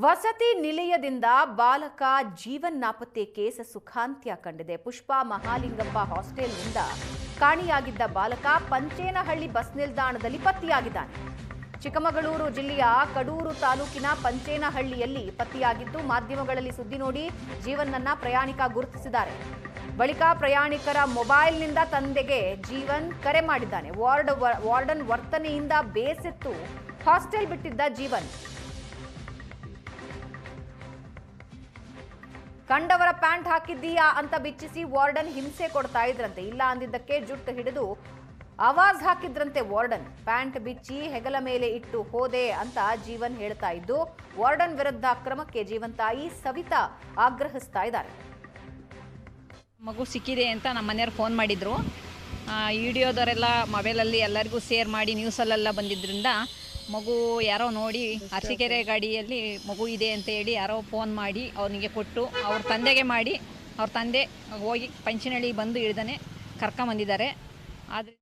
ವಸತಿ ನಿಲಯದಿಂದ ಬಾಲಕ ಜೀವನ್ ನಾಪತ್ತೆ ಕೇಸ್ ಸುಖಾಂತ್ಯ ಕಂಡಿದೆ. ಪುಷ್ಪಾ ಮಹಾಲಿಂಗಪ್ಪ ಹಾಸ್ಟೆಲ್ನಿಂದ ಕಾಣೆಯಾಗಿದ್ದ ಬಾಲಕ ಪಂಚೇನಹಳ್ಳಿ ಬಸ್ ನಿಲ್ದಾಣದಲ್ಲಿ ಪತ್ತೆಯಾಗಿದ್ದಾನೆ. ಚಿಕ್ಕಮಗಳೂರು ಜಿಲ್ಲೆಯ ಕಡೂರು ತಾಲೂಕಿನ ಪಂಚೇನಹಳ್ಳಿಯಲ್ಲಿ ಪತ್ತೆಯಾಗಿದ್ದು ಮಾಧ್ಯಮಗಳಲ್ಲಿ ಸುದ್ದಿ ನೋಡಿ ಜೀವನ್ನನ್ನ ಪ್ರಯಾಣಿಕ ಗುರುತಿಸಿದ್ದಾರೆ. ಬಳಿಕ ಪ್ರಯಾಣಿಕರ ಮೊಬೈಲ್ನಿಂದ ತಂದೆಗೆ ಜೀವನ್ ಕರೆ ಮಾಡಿದ್ದಾನೆ. ವಾರ್ಡನ್ ವರ್ತನೆಯಿಂದ ಬೇಸತ್ತು ಹಾಸ್ಟೆಲ್ ಬಿಟ್ಟಿದ್ದ ಜೀವನ್ ಕಂಡವರ ಪ್ಯಾಂಟ್ ಹಾಕಿದ್ದೀಯಾ ಅಂತ ಬಿಚ್ಚಿಸಿ ವಾರ್ಡನ್ ಹಿಂಸೆ ಕೊಡ್ತಾ ಇದ್ರಂತೆ. ಇಲ್ಲ ಅಂದಿದ್ದಕ್ಕೆ ಜುಟ್ಟು ಹಿಡಿದು ಆವಾಜ್ ಹಾಕಿದ್ರಂತೆ. ವಾರ್ಡನ್ ಪ್ಯಾಂಟ್ ಬಿಚ್ಚಿ ಹೆಗಲ ಮೇಲೆ ಇಟ್ಟು ಹೋದೆ ಅಂತ ಜೀವನ್ ಹೇಳ್ತಾ ಇದ್ದು ವಾರ್ಡನ್ ವಿರುದ್ಧ ಕ್ರಮಕ್ಕೆ ಜೀವನ್ ತಾಯಿ ಸವಿತಾ ಆಗ್ರಹಿಸ್ತಾ ಇದ್ದಾರೆ. ಮಗು ಸಿಕ್ಕಿದೆ ಅಂತ ನಮ್ಮ ಮನೆಯವ್ರು ಫೋನ್ ಮಾಡಿದ್ರು. ವಿಡಿಯೋದವರೆಲ್ಲ ಮೊಬೈಲಲ್ಲಿ ಎಲ್ಲರಿಗೂ ಶೇರ್ ಮಾಡಿ ನ್ಯೂಸಲ್ಲೆಲ್ಲ ಬಂದಿದ್ದರಿಂದ ಮಗು ಯಾರೋ ನೋಡಿ ಅರಸೀಕೆರೆ ಗಾಡಿಯಲ್ಲಿ ಮಗು ಇದೆ ಅಂತ ಹೇಳಿ ಯಾರೋ ಫೋನ್ ಮಾಡಿ ಅವನಿಗೆ ಕೊಟ್ಟು ಅವ್ರ ತಂದೆಗೆ ಮಾಡಿ ಅವ್ರ ತಂದೆ ಹೋಗಿ ಪಂಚನಹಳ್ಳಿ ಬಂದು ಹಿಡ್ದಾನೆ ಕರ್ಕೊಂಬಂದಿದ್ದಾರೆ. ಆದರೆ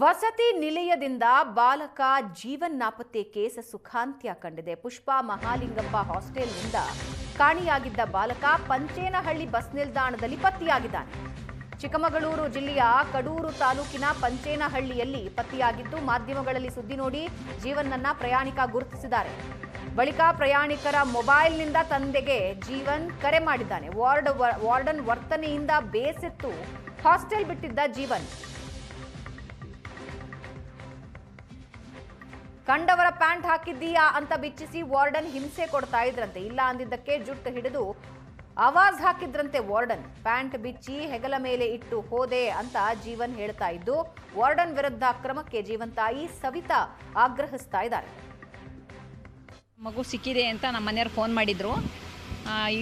ವಸತಿ ನಿಲಯದಿಂದ ಬಾಲಕ ಜೀವನ್ ನಾಪತ್ತೆ ಕೇಸ್ ಸುಖಾಂತ್ಯ ಕಂಡಿದೆ. ಪುಷ್ಪಾ ಮಹಾಲಿಂಗಪ್ಪ ಹಾಸ್ಟೆಲ್ನಿಂದ ಕಾಣೆಯಾಗಿದ್ದ ಬಾಲಕ ಪಂಚೇನಹಳ್ಳಿ ಬಸ್ ನಿಲ್ದಾಣದಲ್ಲಿ ಪತ್ತೆಯಾಗಿದ್ದಾನೆ. ಚಿಕ್ಕಮಗಳೂರು ಜಿಲ್ಲೆಯ ಕಡೂರು ತಾಲೂಕಿನ ಪಂಚೇನಹಳ್ಳಿಯಲ್ಲಿ ಪತ್ತೆಯಾಗಿದ್ದು ಮಾಧ್ಯಮಗಳಲ್ಲಿ ಸುದ್ದಿ ನೋಡಿ ಜೀವನ್ನನ್ನ ಪ್ರಯಾಣಿಕ ಗುರುತಿಸಿದ್ದಾರೆ. ಬಳಿಕ ಪ್ರಯಾಣಿಕರ ಮೊಬೈಲ್ನಿಂದ ತಂದೆಗೆ ಜೀವನ್ ಕರೆ ಮಾಡಿದ್ದಾನೆ. ವಾರ್ಡನ್ ವರ್ತನೆಯಿಂದ ಬೇಸತ್ತು ಹಾಸ್ಟೆಲ್ ಬಿಟ್ಟಿದ್ದ ಜೀವನ್ ಕಂಡವರ ಪ್ಯಾಂಟ್ ಹಾಕಿದ್ದೀಯಾ ಅಂತ ಬಿಚ್ಚಿಸಿ ವಾರ್ಡನ್ ಹಿಂಸೆ ಕೊಡ್ತಾ ಇದ್ರಂತೆ. ಇಲ್ಲ ಅಂದಿದ್ದಕ್ಕೆ ಜುಟ್ಟು ಹಿಡಿದು ಆವಾಜ್ ಹಾಕಿದ್ರಂತೆ. ವಾರ್ಡನ್ ಪ್ಯಾಂಟ್ ಬಿಚ್ಚಿ ಹೆಗಲ ಮೇಲೆ ಇಟ್ಟು ಹೋದೆ ಅಂತ ಜೀವನ್ ಹೇಳ್ತಾ ಇದ್ದು ವಾರ್ಡನ್ ವಿರುದ್ಧ ಕ್ರಮಕ್ಕೆ ಜೀವನ್ ತಾಯಿ ಸವಿತಾ ಆಗ್ರಹಿಸ್ತಾ ಇದ್ದಾರೆ. ಮಗು ಸಿಕ್ಕಿದೆ ಅಂತ ನಮ್ಮ ಮನೆಯವ್ರು ಫೋನ್ ಮಾಡಿದ್ರು.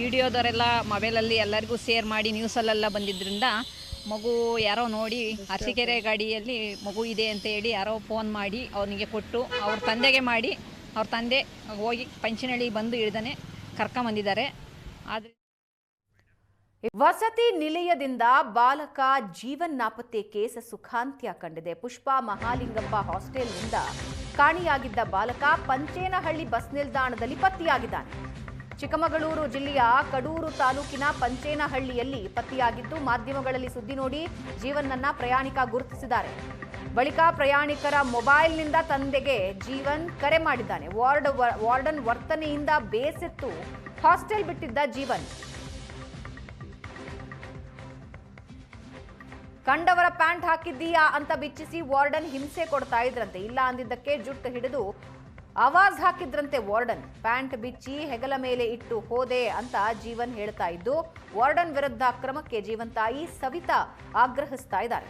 ವಿಡಿಯೋದವರೆಲ್ಲ ಮೊಬೈಲಲ್ಲಿ ಎಲ್ಲರಿಗೂ ಶೇರ್ ಮಾಡಿ ನ್ಯೂಸಲ್ಲೆಲ್ಲ ಬಂದಿದ್ದರಿಂದ ಮಗು ಯಾರೋ ನೋಡಿ ಅರಸೀಕೆರೆ ಗಾಡಿಯಲ್ಲಿ ಮಗು ಇದೆ ಅಂತ ಹೇಳಿ ಯಾರೋ ಫೋನ್ ಮಾಡಿ ಅವನಿಗೆ ಕೊಟ್ಟು ಅವ್ರ ತಂದೆಗೆ ಮಾಡಿ ಅವ್ರ ತಂದೆ ಹೋಗಿ ಪಂಚನಹಳ್ಳಿ ಬಂದು ಹಿಡ್ದಾನೆ ಕರ್ಕೊಂಬಂದಿದ್ದಾರೆ. ಆದರೆ ವಸತಿ ನಿಲಯದಿಂದ ಬಾಲಕ ಜೀವನ್ ನಾಪತ್ತೆ ಕೇಸ್ ಸುಖಾಂತ್ಯ ಕಂಡಿದೆ. ಪುಷ್ಪಾ ಮಹಾಲಿಂಗಪ್ಪ ಹಾಸ್ಟೆಲ್ನಿಂದ ಕಾಣೆಯಾಗಿದ್ದ ಬಾಲಕ ಪಂಚೇನಹಳ್ಳಿ ಬಸ್ ನಿಲ್ದಾಣದಲ್ಲಿ ಪತ್ತೆಯಾಗಿದ್ದಾನೆ. ಚಿಕ್ಕಮಗಳೂರು ಜಿಲ್ಲೆಯ ಕಡೂರು ತಾಲೂಕಿನ ಪಂಚೇನಹಳ್ಳಿಯಲ್ಲಿ ಪತ್ತೆಯಾಗಿದ್ದು ಮಾಧ್ಯಮಗಳಲ್ಲಿ ಸುದ್ದಿ ನೋಡಿ ಜೀವನ್ನನ್ನ ಪ್ರಯಾಣಿಕ ಗುರುತಿಸಿದ್ದಾರೆ. ಬಳಿಕ ಪ್ರಯಾಣಿಕರ ಮೊಬೈಲ್ನಿಂದ ತಂದೆಗೆ ಜೀವನ್ ಕರೆ ಮಾಡಿದ್ದಾನೆ. ವಾರ್ಡನ್ ವರ್ತನೆಯಿಂದ ಬೇಸತ್ತು ಹಾಸ್ಟೆಲ್ ಬಿಟ್ಟಿದ್ದ ಜೀವನ್ ಕಂಡವರ ಪ್ಯಾಂಟ್ ಹಾಕಿದ್ದೀಯಾ ಅಂತ ಬಿಚ್ಚಿಸಿ ವಾರ್ಡನ್ ಹಿಂಸೆ ಕೊಡ್ತಾ ಇದ್ರಂತೆ. ಇಲ್ಲ ಅಂದಿದ್ದಕ್ಕೆ ಜುಟ್ಟು ಹಿಡಿದು ಆವಾಜ್ ಹಾಕಿದ್ರಂತೆ. ವಾರ್ಡನ್ ಪ್ಯಾಂಟ್ ಬಿಚ್ಚಿ ಹೆಗಲ ಮೇಲೆ ಇಟ್ಟು ಹೋದೆ ಅಂತ ಜೀವನ್ ಹೇಳ್ತಾ ಇದ್ದು ವಾರ್ಡನ್ ವಿರುದ್ಧ ಕ್ರಮಕ್ಕೆ ಜೀವನ್ ತಾಯಿ ಸವಿತಾ ಆಗ್ರಹಿಸ್ತಾ ಇದ್ದಾರೆ.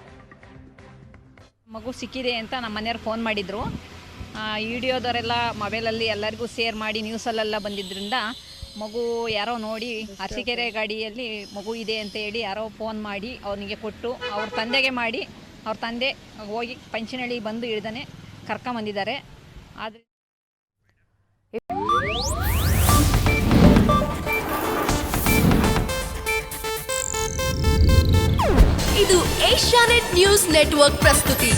ಮಗು ಸಿಕ್ಕಿದೆ ಅಂತ ನಮ್ಮ ಮನೆಯವ್ರು ಫೋನ್ ಮಾಡಿದ್ರು. ವಿಡಿಯೋದವರೆಲ್ಲ ಮೊಬೈಲಲ್ಲಿ ಎಲ್ಲರಿಗೂ ಶೇರ್ ಮಾಡಿ ನ್ಯೂಸಲ್ಲೆಲ್ಲ ಬಂದಿದ್ದರಿಂದ ಮಗು ಯಾರೋ ನೋಡಿ ಅರಸೀಕೆರೆ ಗಾಡಿಯಲ್ಲಿ ಮಗು ಇದೆ ಅಂತ ಹೇಳಿ ಯಾರೋ ಫೋನ್ ಮಾಡಿ ಅವನಿಗೆ ಕೊಟ್ಟು ಅವ್ರ ತಂದೆಗೆ ಮಾಡಿ ಅವ್ರ ತಂದೆ ಹೋಗಿ ಪಂಚನಹಳ್ಳಿ ಬಂದು ಹಿಡ್ದಾನೆ ಕರ್ಕೊಂಬಂದಿದ್ದಾರೆ. ಆದರೆ ಇದು ಏಷ್ಯಾನೆಟ್ ನ್ಯೂಸ್ ನೆಟ್ವರ್ಕ್ ಪ್ರಸ್ತುತಿ.